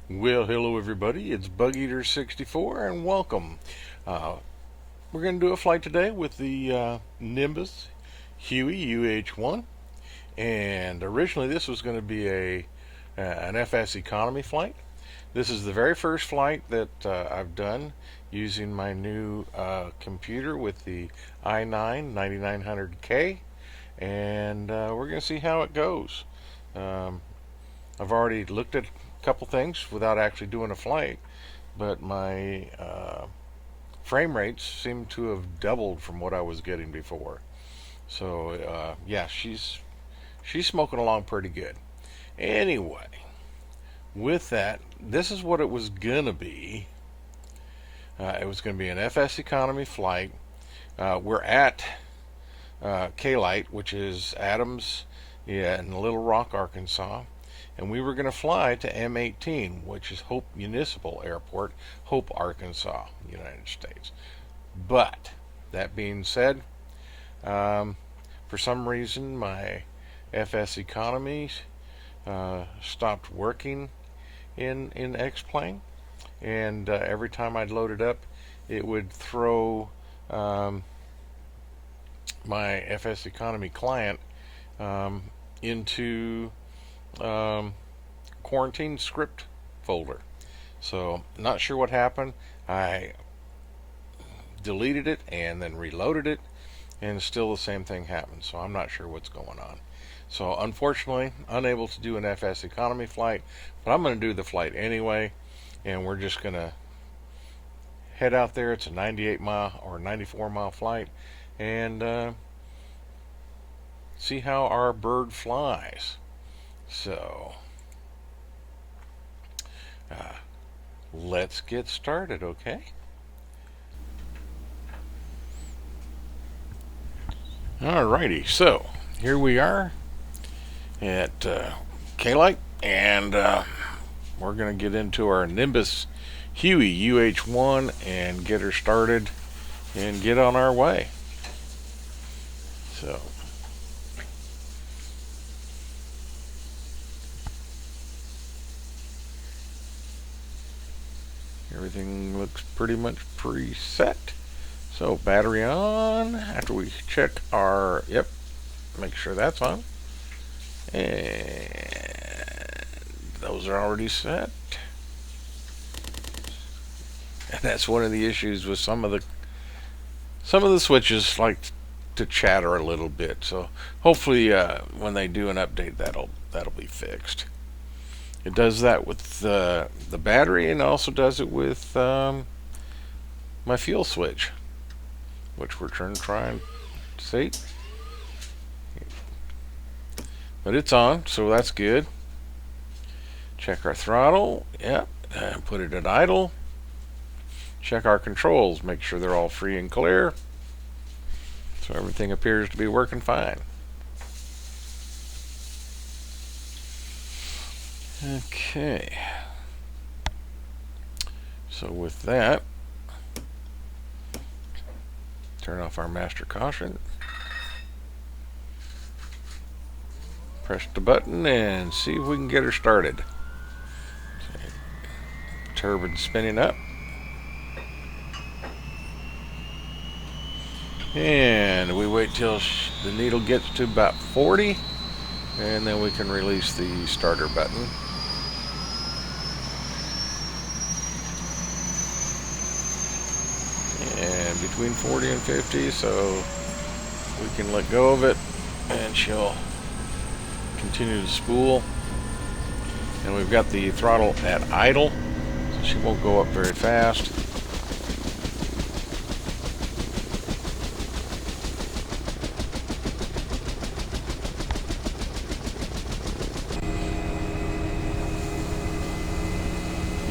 Well, hello everybody. It's BugEater64 and welcome. We're going to do a flight today with the Nimbus HUEY UH-1, and originally this was going to be an FS economy flight. This is the very first flight that I've done using my new computer with the i9 9900K, and we're going to see how it goes. I've already looked at a couple things without actually doing a flight, but my frame rates seem to have doubled from what I was getting before. So yeah, she's smoking along pretty good. Anyway, with that, this is what it was gonna be. It was gonna be an FS economy flight. We're at K-Light, which is Adams, yeah, in Little Rock, Arkansas. And we were going to fly to M18, which is Hope Municipal Airport, Hope, Arkansas, United States. But that being said, for some reason my FS economy stopped working in X-Plane, and every time I'd load it up, it would throw my FS economy client into quarantine script folder. So not sure what happened. I deleted it and then reloaded it, and still the same thing happened. So I'm not sure what's going on. So unfortunately, unable to do an FS economy flight, but I'm going to do the flight anyway, and we're just going to head out there. It's a 98-mile or 94-mile flight, and see how our bird flies. So let's get started, okay? Alrighty, so here we are at K-Light, and we're going to get into our Nimbus HUEY UH-1 and get her started and get on our way. So everything looks pretty much preset. So battery on. After we check our, yep, make sure that's on. And those are already set. And that's one of the issues with some of the switches like to chatter a little bit. So hopefully when they do an update, that'll be fixed. It does that with the battery, and also does it with my fuel switch, which we're trying to see. But it's on, so that's good. Check our throttle, yep, and put it at idle. Check our controls, make sure they're all free and clear. So everything appears to be working fine. Okay, so with that, turn off our master caution, press the button, and see if we can get her started. Okay. Turbine spinning up, and we wait till the needle gets to about 40, and then we can release the starter button. And between 40 and 50, so we can let go of it, and she'll continue to spool. And we've got the throttle at idle, so she won't go up very fast.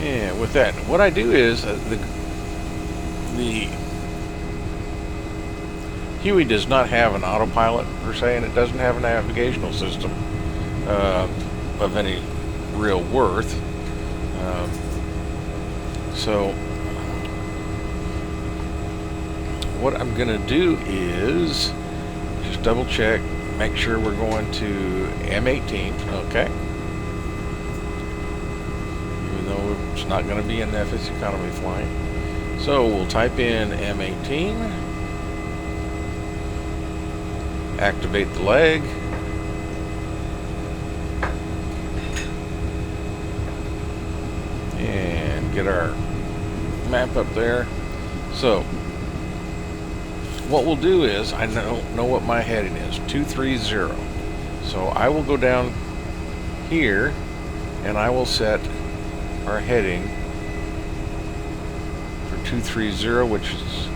And with that, what I do is the HUEY does not have an autopilot per se, and it doesn't have a navigational system of any real worth. So what I'm going to do is just double check, make sure we're going to M18, okay? Even though It's not going to be in FS economy flight. So we'll type in M18, activate the leg, and get our map up there. So what we'll do is, I know what my heading is, 230. So I will go down here and I will set our heading for 230, which is,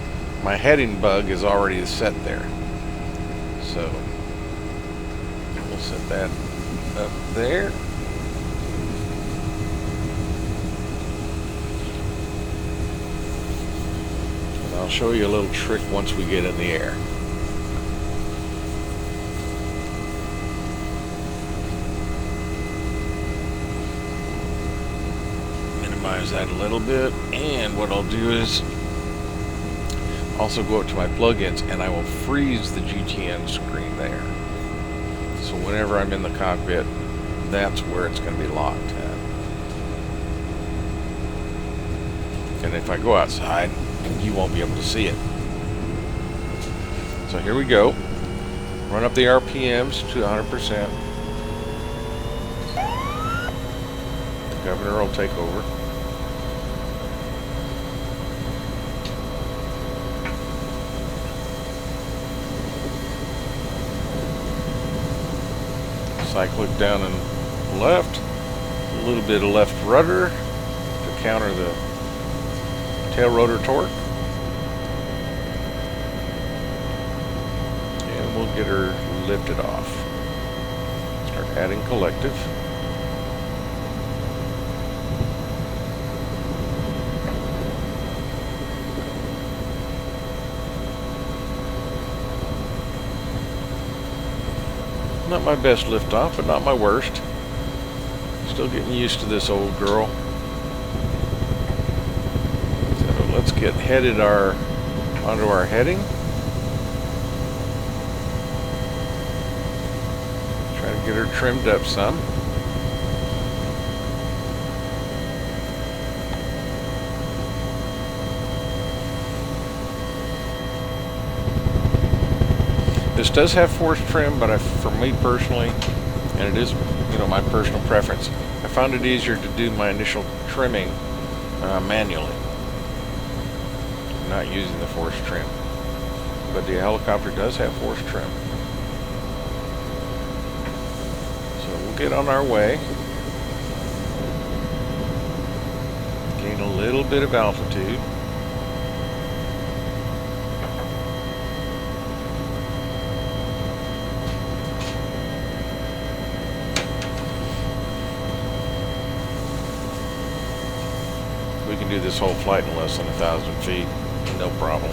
my heading bug is already set there. So we'll set that up there. And I'll show you a little trick once we get in the air. Minimize that a little bit, and what I'll do is also go up to my plugins and I will freeze the GTN screen there. So whenever I'm in the cockpit, that's where it's going to be locked at. And if I go outside, you won't be able to see it. So here we go. Run up the RPMs to 100%. The governor will take over. Cyclic down and left, a little bit of left rudder to counter the tail rotor torque, and we'll get her lifted off. Start adding collective. Not my best liftoff, but not my worst. Still getting used to this old girl. So let's get headed onto our heading. Try to get her trimmed up some. This does have force trim, but for me personally, and it is, my personal preference, I found it easier to do my initial trimming manually, not using the force trim. But the helicopter does have force trim. So we'll get on our way, gain a little bit of altitude. We can do this whole flight in less than 1,000 feet, no problem.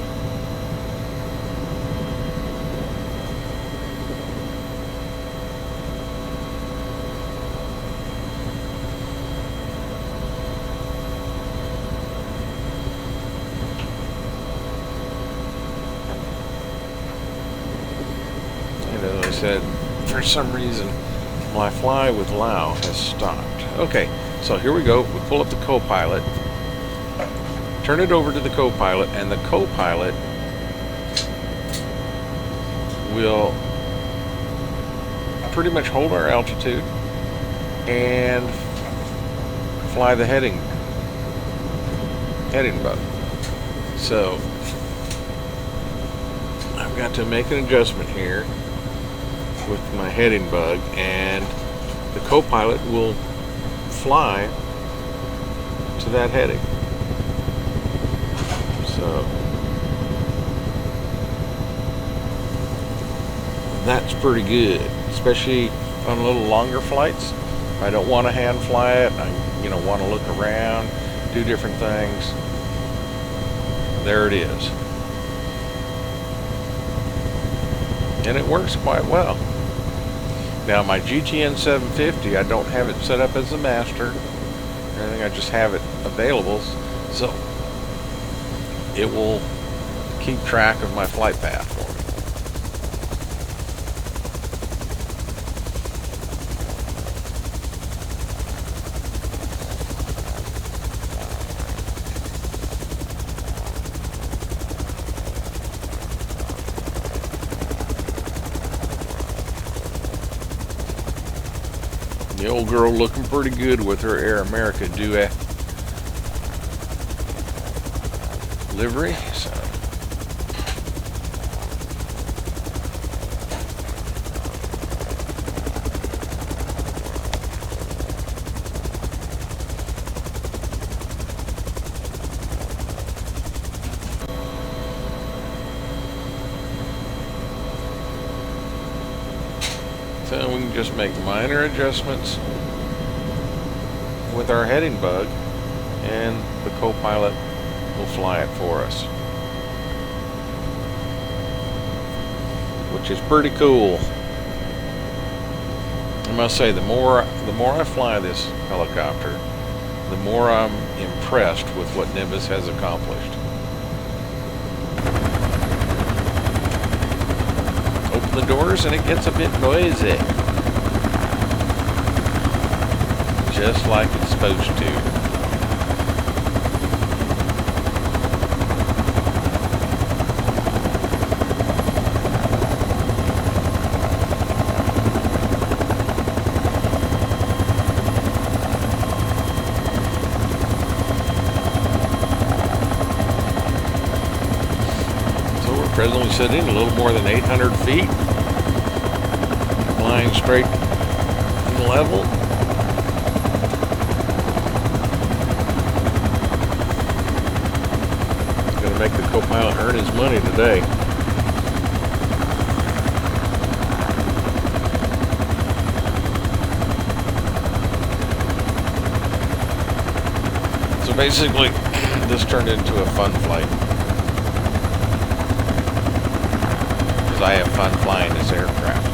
And as I said, for some reason, my fly with Lao has stopped. Okay, so here we go. We pull up the copilot. Turn it over to the copilot, and the copilot will pretty much hold our altitude and fly the heading bug. So I've got to make an adjustment here with my heading bug, and the copilot will fly to that heading. So that's pretty good, especially on a little longer flights. I don't want to hand fly it. I want to look around, do different things. There it is. And it works quite well. Now my GTN 750, I don't have it set up as a master or anything. I just have it available. So it will keep track of my flight path for me. The old girl looking pretty good with her Air America Duet livery. So we can just make minor adjustments with our heading bug, and the copilot will fly it for us, which is pretty cool. I must say, the more I fly this helicopter, the more I'm impressed with what Nimbus has accomplished. Open the doors and it gets a bit noisy, just like it's supposed to. Presently sitting a little more than 800 feet, flying straight and level. Gonna make the copilot earn his money today. So basically, this turned into a fun flight. I have fun flying this aircraft.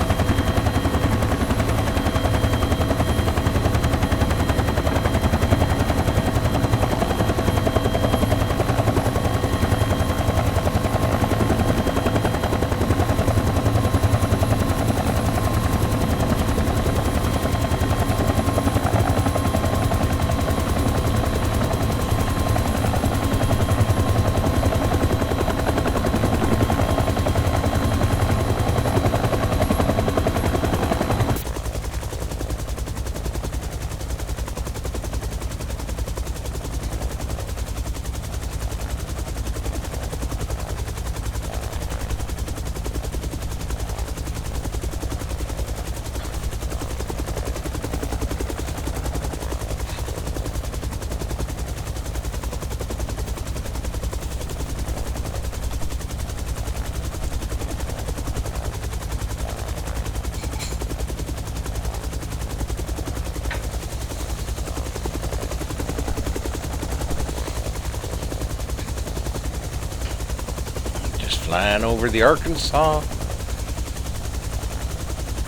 Flying over the Arkansas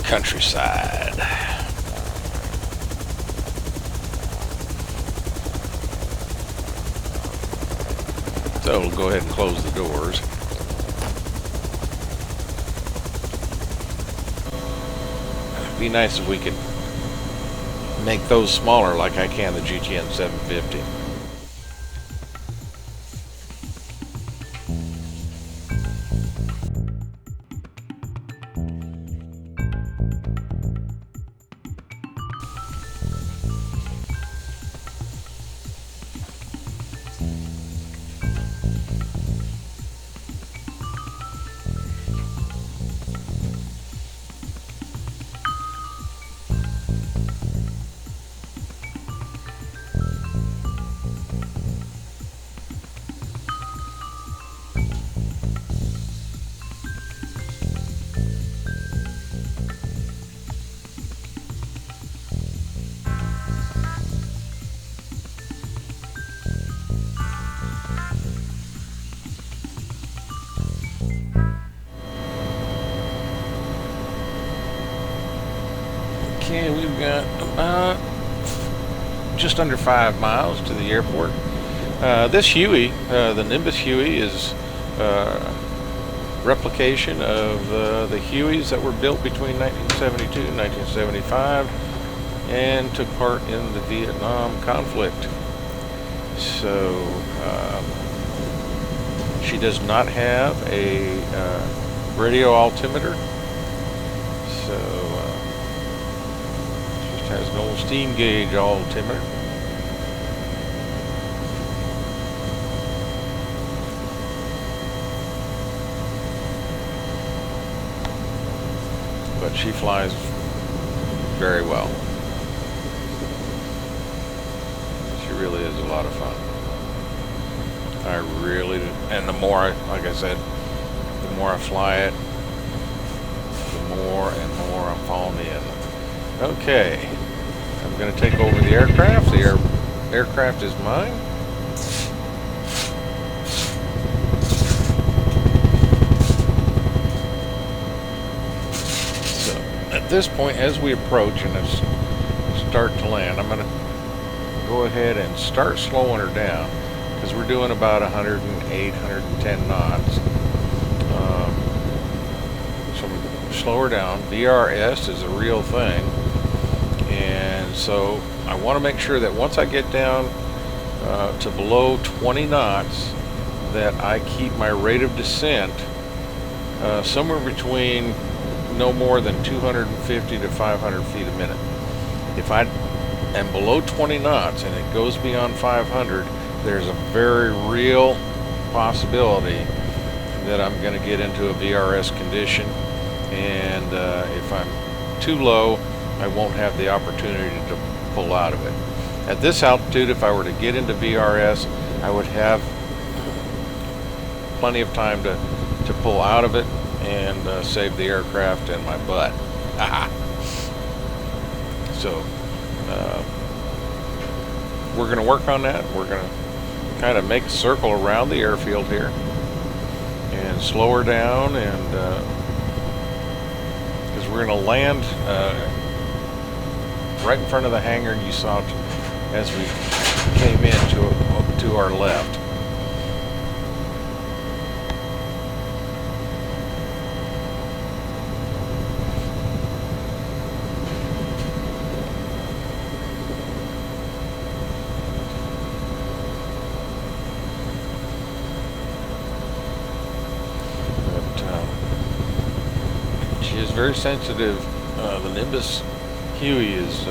countryside. So we'll go ahead and close the doors. It'd be nice if we could make those smaller like I can the GTN 750. Okay, we've got about just under 5 miles to the airport. This Huey, the Nimbus Huey, is replication of the Hueys that were built between 1972 and 1975 and took part in the Vietnam conflict. So she does not have a radio altimeter, so just has an old steam gauge altimeter. But she flies very well. She really is a lot of fun. I really do. And the more like I said, the more I fly it, the more and more I'm falling in. Okay, I'm going to take over the aircraft. The aircraft is mine. So at this point, as we approach and start to land, I'm going to go ahead and start slowing her down, because we're doing about 108, 110 knots. So slow her down. VRS is a real thing, and so I want to make sure that once I get down to below 20 knots, that I keep my rate of descent somewhere between no more than 250 to 500 feet a minute. If I am below 20 knots and it goes beyond 500, there's a very real possibility that I'm going to get into a VRS condition, and if I'm too low, I won't have the opportunity to pull out of it. At this altitude, if I were to get into VRS, I would have plenty of time to pull out of it and save the aircraft and my butt. So we're going to work on that. We're going to kind of make a circle around the airfield here and slow her down, and because we're going to land right in front of the hangar you saw as we came in to our left. She is very sensitive. The Nimbus HUEY is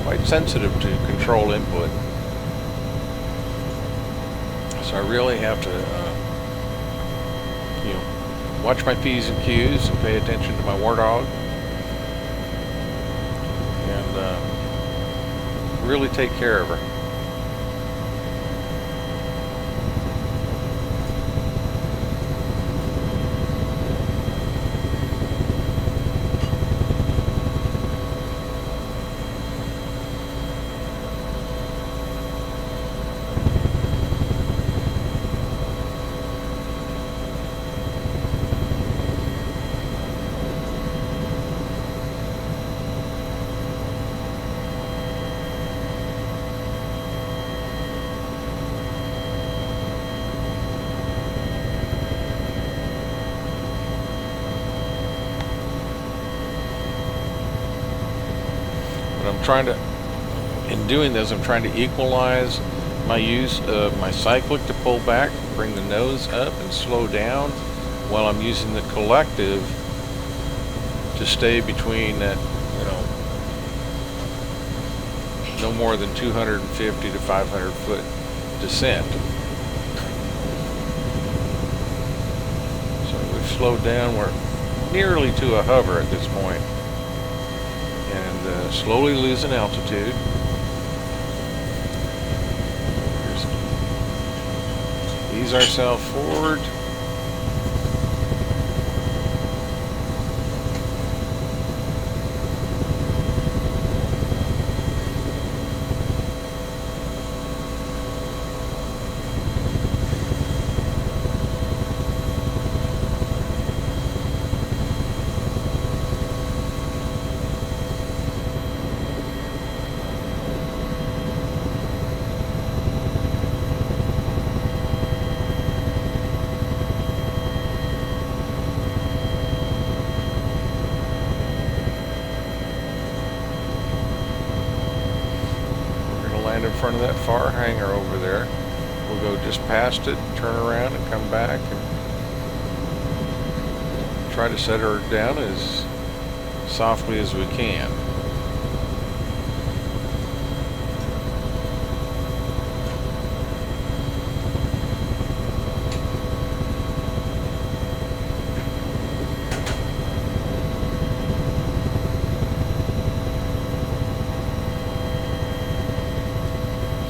quite sensitive to control input, so I really have to watch my P's and Q's and pay attention to my wardog, and really take care of her. In doing this, I'm trying to equalize my use of my cyclic to pull back, bring the nose up and slow down, while I'm using the collective to stay between that, no more than 250 to 500 foot descent. So we've slowed down. We're nearly to a hover at this point, and slowly losing altitude. Ease ourselves forward. In front of that far hangar over there. We'll go just past it, turn around and come back and try to set her down as softly as we can.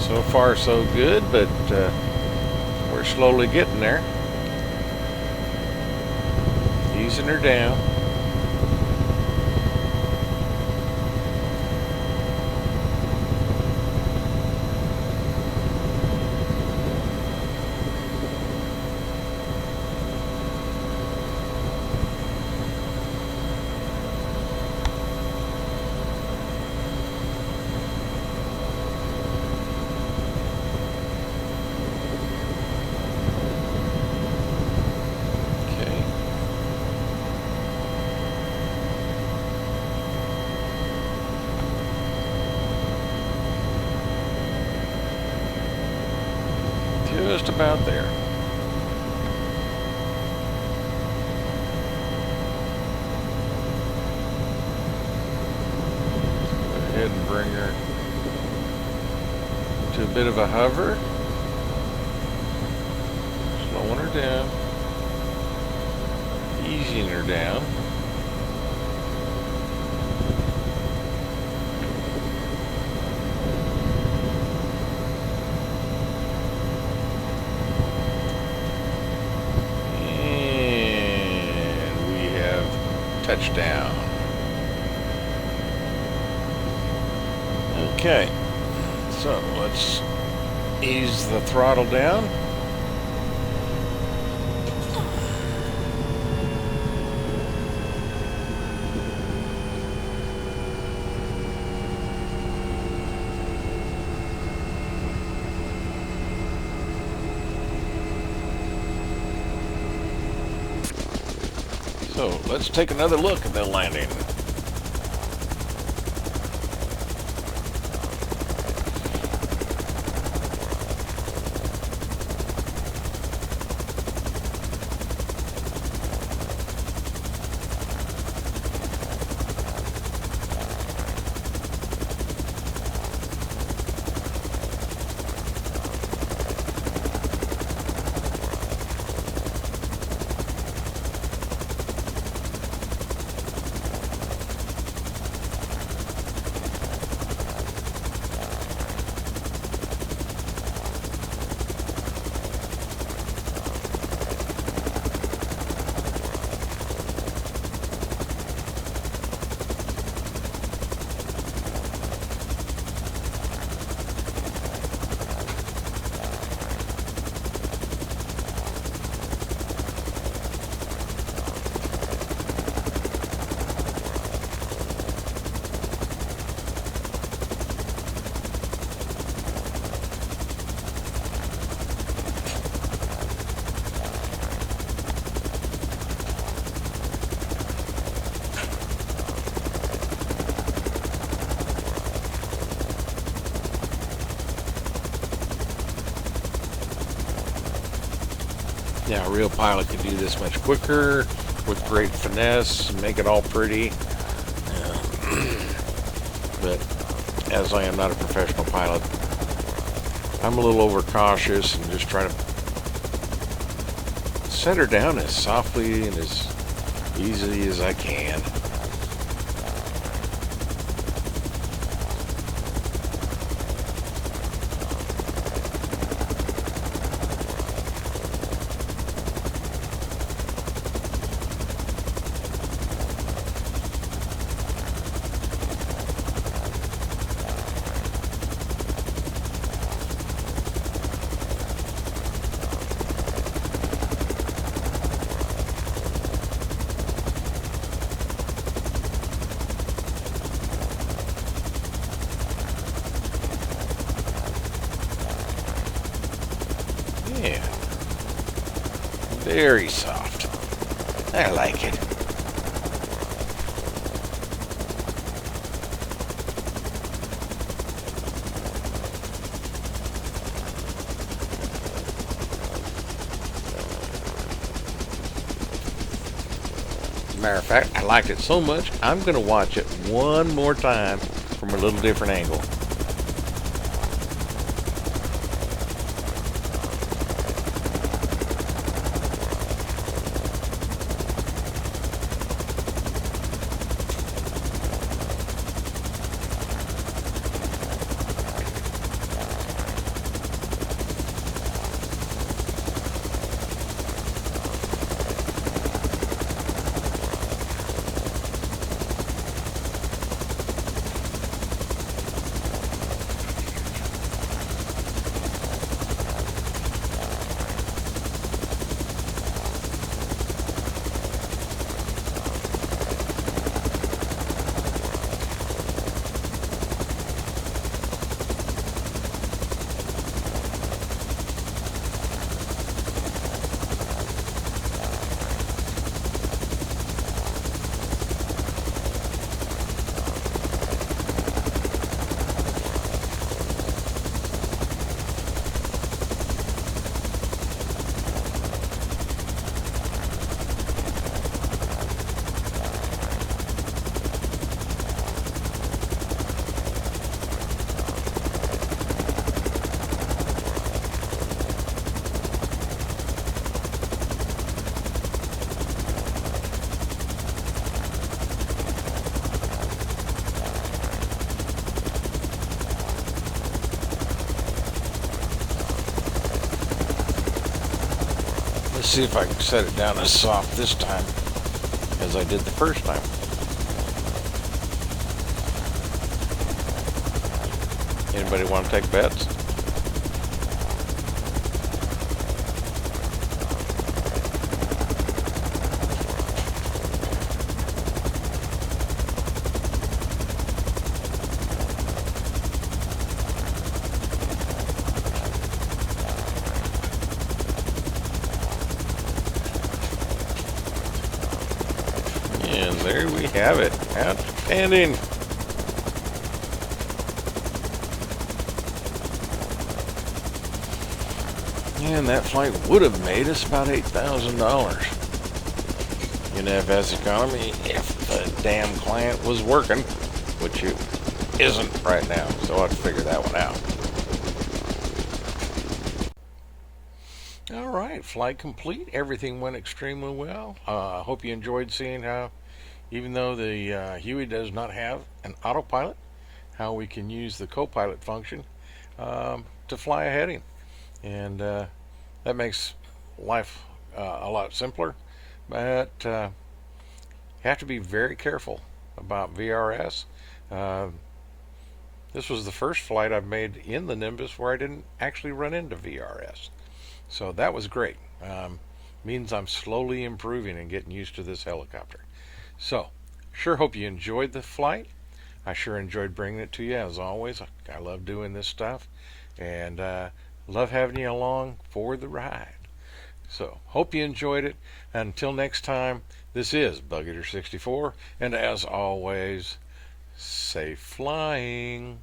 So far so good, but we're slowly getting there. Easing her down. Just about there. Go ahead and bring her to a bit of a hover. Slowing her down. Easing her down. Touchdown. Okay, so let's ease the throttle down. So let's take another look at the landing. Now, a real pilot can do this much quicker with great finesse, make it all pretty. But as I am not a professional pilot, I'm a little overcautious and just try to set her down as softly and as easily as I can. Yeah, very soft. I like it. Matter of fact, I liked it so much, I'm going to watch it one more time from a little different angle. Let's see if I can set it down as soft this time as I did the first time. Anybody want to take bets? And there we have it. Outstanding. And that flight would have made us about $8,000 in FS economy if the damn client was working, which it isn't right now, so I'll have to figure that one out. All right, flight complete. Everything went extremely well. I hope you enjoyed seeing how, even though the Huey does not have an autopilot, how we can use the copilot function to fly a heading. And that makes life a lot simpler, but you have to be very careful about VRS. This was the first flight I've made in the Nimbus where I didn't actually run into VRS, so that was great. Means I'm slowly improving and getting used to this helicopter. So sure hope you enjoyed the flight. I sure enjoyed bringing it to you, as always. I love doing this stuff, and love having you along for the ride. So hope you enjoyed it. Until next time, this is Bug Eater 64, and as always, safe flying.